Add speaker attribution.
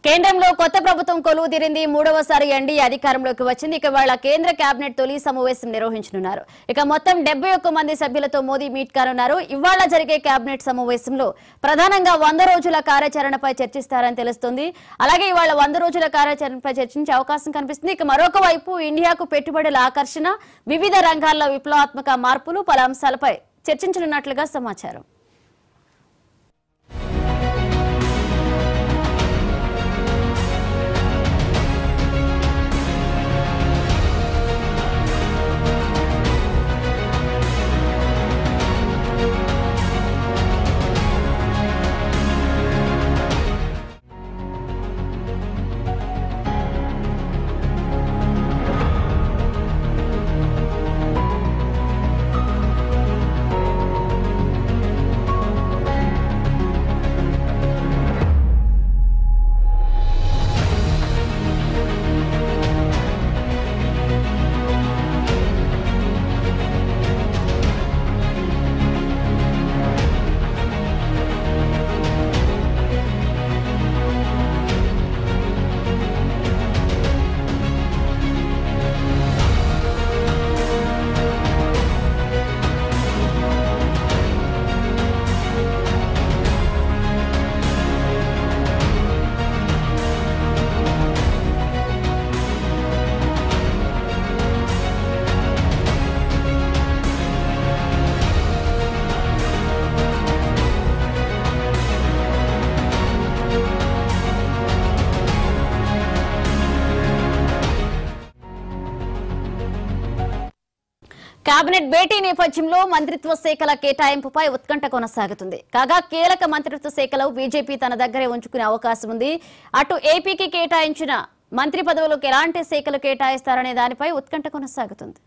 Speaker 1: కేంద్రంలో కొత్త ప్రభుత్వం కొలువుదీరింది. మూడవసారి ఎన్డీఏ అధికారంలోకి వచ్చింది. ఇక వాళ్ళ కేంద్ర కేబినెట్ తొలి సమావేశం నిర్వహించనున్నారు. ఇక మొత్తం 71 మంది సభ్యులతో మోదీ మీట్ కానున్నారు. ఇవాళ జరిగే కేబినెట్ సమావేశంలో ప్రధానంగా 100 రోజుల కార్యాచరణపై చర్చిస్తారని తెలుస్తుంది. అలాగే ఇవాళ 100 రోజుల కార్యాచరణపై చర్చించే అవకాశం కనిపిస్తుంది. ఇక మరొక వైపు ఇండియాకు పెట్టుబడుల ఆకర్షణ, వివిధ రంగాల్లో విప్లవాత్మక మార్పులు పలు అంశాలపై చర్చించనున్నట్లుగా సమాచారం. కేబినెట్ భేటీ నేపథ్యంలో మంత్రిత్వ శాఖల కేటాయింపుపై ఉత్కంఠ కొనసాగుతుంది. కాగా కీలక మంత్రిత్వ శాఖలు బీజేపీ తన దగ్గరే ఉంచుకునే అవకాశం ఉంది. అటు ఏపీకి కేటాయించిన మంత్రి పదవులకు ఎలాంటి శాఖలు కేటాయిస్తారనే దానిపై ఉత్కంఠ కొనసాగుతుంది.